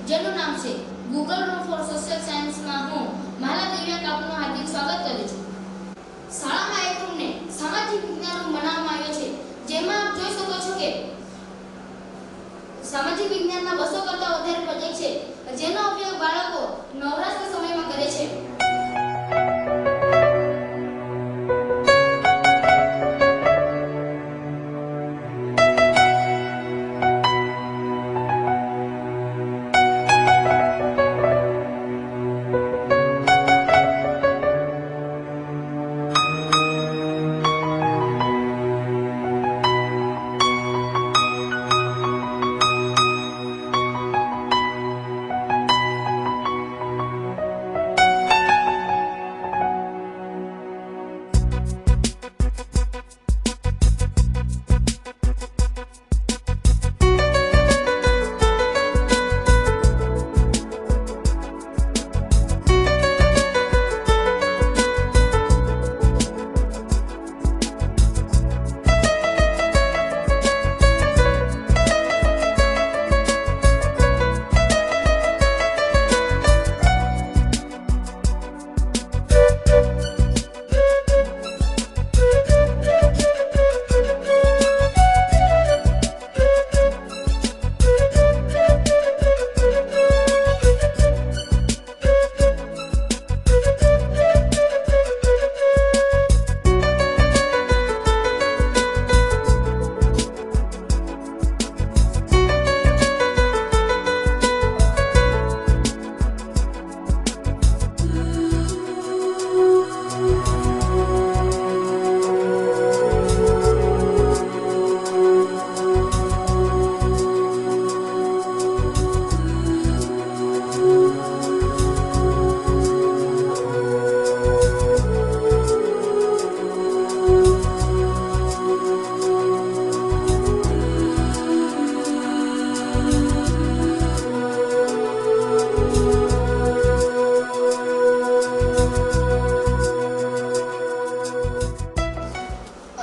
જેનું નામ છે ગૂગલ રૂમ ફોર સોશિયલ સાયન્સમાં હું માલા દિવ્યાંગ આપનું હાર્દિક સ્વાગત કરું છું। શાળામાં એક રૂમને સામાજિક વિજ્ઞાન રૂમ બનાવવામાં આવ્યો છે, જેમાં આપ જોઈ શકો છો કે સામાજિક વિજ્ઞાનના 200 કરતા વધારે પ્રોજેક્ટ છે, જેનો ઉપયોગ બાળકો નવરાશના સમયમાં કરે છે।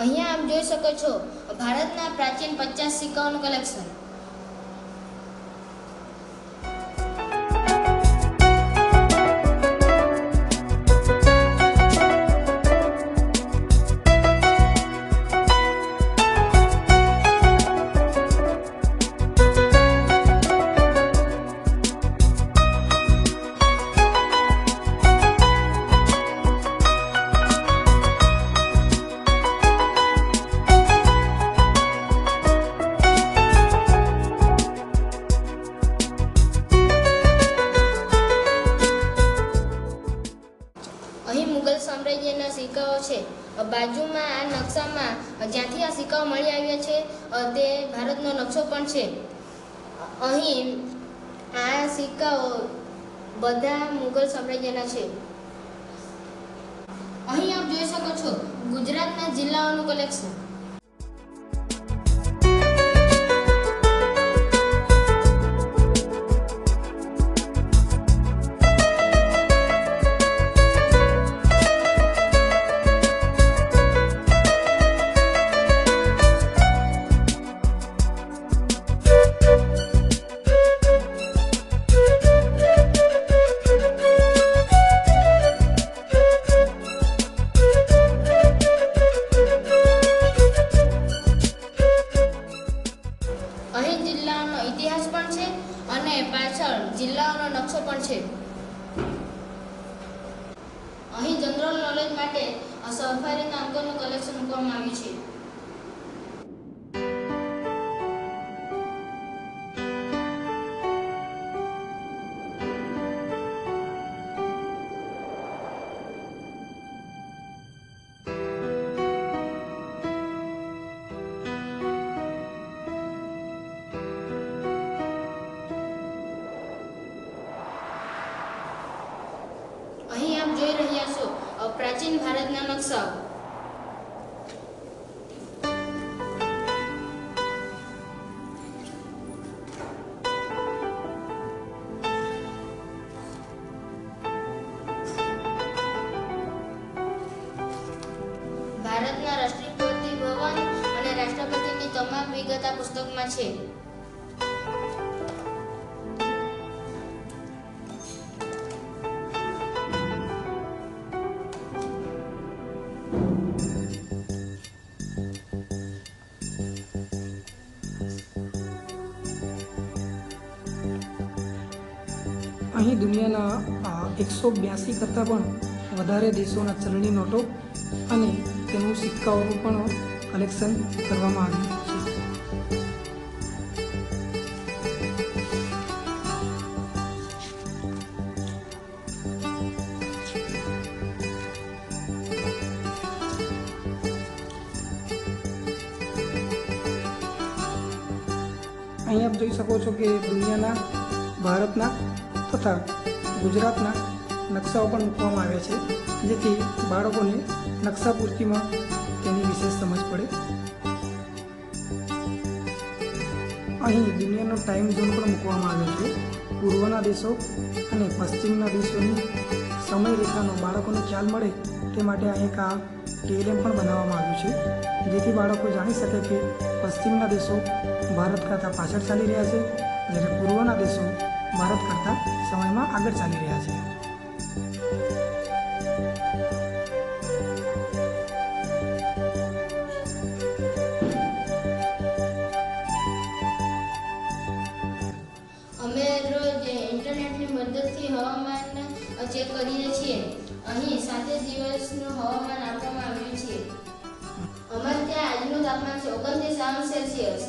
અહીંયા આપ જોઈ શકો છો ભારતના પ્રાચીન 50 સિક્કાઓનું કલેક્શન। અહીં મુગલ સામ્રાજ્યના સિક્કાઓ છે। બાજુમાં આ નકશામાં જ્યાંથી આ સિક્કાઓ મળી આવ્યા છે તે ભારતનો નકશો પણ છે। અહીં આ સિક્કાઓ બધા મુગલ સામ્રાજ્યના છે। અહીં આપ જોઈ શકો છો ગુજરાતના જિલ્લાઓનું કલેક્શન। અહીં જિલ્લાનો ઇતિહાસ પણ છે અને પાછળ જિલ્લાઓનો નકશો પણ છે। અહીં જનરલ નોલેજ માટે સફારીના અંકોનું કલેક્શન મૂકવામાં આવ્યું છે। અહીં આપ જોઈ રહ્યા છો પ્રાચીન ભારતના નકશાઓ। ભારતના રાષ્ટ્રપતિ ભવન અને રાષ્ટ્રપતિની તમામ વિગત આ પુસ્તકમાં છે। અહીં દુનિયાના 182 કરતાં પણ વધારે દેશોના ચલણી નોટો અને તેનું સિક્કાઓનું પણ કલેક્શન કરવામાં આવ્યું છે. અહીં આપ જોઈ શકો છો કે દુનિયાના, ભારતના તથા ગુજરાતના નકશાઓ પણ મૂકવામાં આવ્યા છે, જેથી બાળકોને નકશા પૂર્તિમાં તેની વિશેષ સમજ પડે. અહીં દુનિયાનો ટાઈમ ઝોન પણ મૂકવામાં આવ્યો છે. પૂર્વના દેશો અને પશ્ચિમના દેશોની સમયરેખાનો બાળકોને ખ્યાલ મળે તે માટે અહીં એક આ TLM પણ બનાવવામાં આવ્યું છે, જેથી બાળકો જાણી શકે કે પશ્ચિમના દેશો ભારત કરતાં પાછળ ચાલી રહ્યા છે, જ્યારે પૂર્વના દેશો ભારત કરતાં સમયમાં આગળ ચાલી રહ્યા છે. અમે રોજ ઇન્ટરનેટની મદદથી હવામાન ચેક કરીએ છીએ. અહીં 7 દિવસનું હવામાન આપવામાં આવ્યું છે. અમારે ત્યાં આજનું તાપમાન છે 29 સેલ્સિયસ.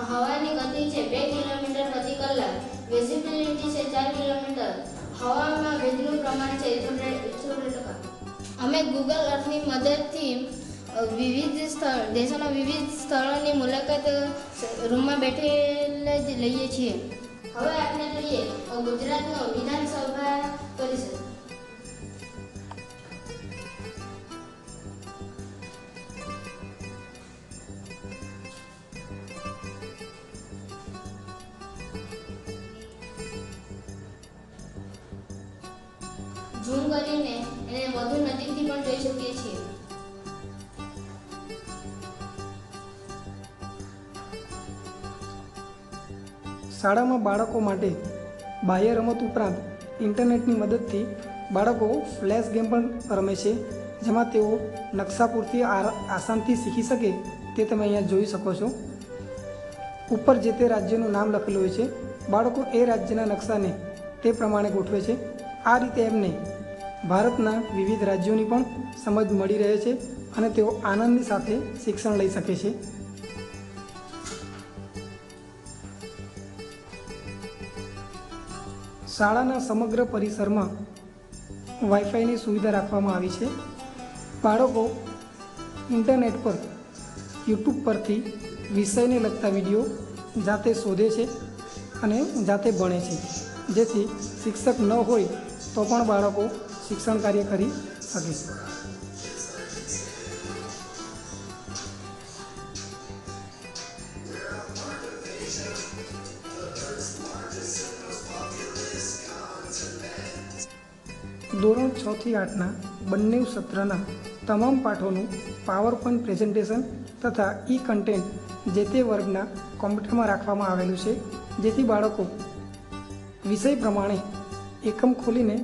હવાની ગતિ છે 2 કિલોમીટર પ્રતિ કલાક. વિઝિબિલિટી છે 4 કિલોમીટર. હવામાં ભેજનું પ્રમાણ છે 78%. અમે ગૂગલ અર્થની મદદથી દેશોના વિવિધ સ્થળોની મુલાકાત રૂમમાં બેઠેલ જ લઈએ છીએ. હવે આપણે જોઈએ ગુજરાતનો વિધાનસભા પરિષદ. ઝૂમ કરીને એને વધુ નજીકથી પણ જોઈ શકીએ છીએ. શાળામાં બાળકો માટે બાહ્ય રમત ઉપરાંત ઇન્ટરનેટની મદદથી બાળકો ફ્લેશ ગેમ પણ રમે છે, જેમાં તેઓ નકશા પૂરતી આસાનથી શીખી શકે તે તમે અહીંયા જોઈ શકો છો. ઉપર જે તે રાજ્યનું નામ લખેલું હોય છે. બાળકો એ રાજ્યના નકશાને તે પ્રમાણે ગોઠવે છે. આ રીતે એમને ભારતના વિવિધ રાજ્યોની પણ સમજ મળી રહે છે અને તેઓ આનંદની સાથે શિક્ષણ લઈ શકે છે. શાળાના સમગ્ર પરિસરમાં વાઈફાઈની સુવિધા રાખવામાં આવી છે. બાળકો ઇન્ટરનેટ પર યુટ્યુબ પરથી વિષયને લગતા વિડીયો જાતે શોધે છે અને જાતે ભણે છે, જેથી શિક્ષક ન હોય તો પણ બાળકો શિક્ષણ કાર્ય કરી શકે છે. ધોરણ 6 થી 8ના બંને સત્રના તમામ પાઠોનું પાવરપોઈન્ટ પ્રેઝન્ટેશન તથા કન્ટેન્ટ જે તે વર્ગના કોમ્પ્યુટરમાં રાખવામાં આવેલું છે, જેથી બાળકો વિષય પ્રમાણે એકમ ખોલીને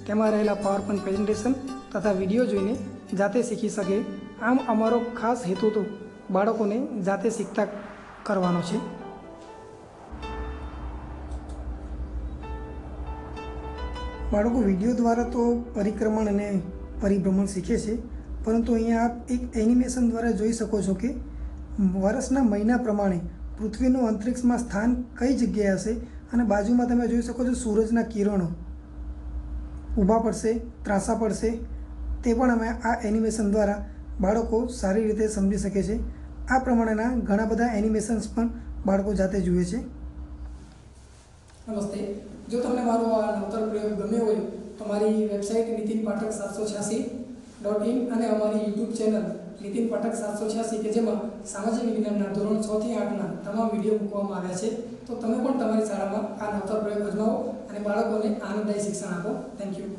તેમાં રહેલા પાવરપોઈન્ટ પ્રેઝન્ટેશન તથા વિડીયો જોઈને જાતે શીખી શકે. આમ અમારો ખાસ હેતુ તો બાળકોને જાતે શીખતા કરવાનો છે. બાળકો વિડીયો દ્વારા તો પરિક્રમણ અને પરિભ્રમણ શીખે છે, પરંતુ અહીંયા આપ એક એનિમેશન દ્વારા જોઈ શકો છો કે વર્ષના મહિના પ્રમાણે પૃથ્વીનું અંતરિક્ષમાં સ્થાન કઈ જગ્યાએ હશે અને બાજુમાં તમે જોઈ શકો છો સૂરજના કિરણો ઊભા પડશે, ત્રાંસા પડશે. તે પણ અમે આ એનિમેશન દ્વારા બાળકો સારી રીતે સમજી શકે છે. આ પ્રમાણેના ઘણા બધા એનિમેશન્સ પણ બાળકો જાતે જુએ છે. નમસ્તે. જો તમને મારો આ નવતર પ્રયોગ ગમ્યો હોય તો મારી વેબસાઇટ નીતિન પાઠક 786.in અને અમારી યુટ્યુબ ચેનલ નીતિન પાઠક 786 કે જેમાં સામાજિક વિજ્ઞાનના ધોરણ 6 થી 8ના તમામ વિડીયો મૂકવામાં આવ્યા છે, તો તમે પણ તમારી શાળામાં આ નવતર પ્રયોગ અજમાવો અને બાળકોને આનંદદાયી શિક્ષણ આપો. Thank you.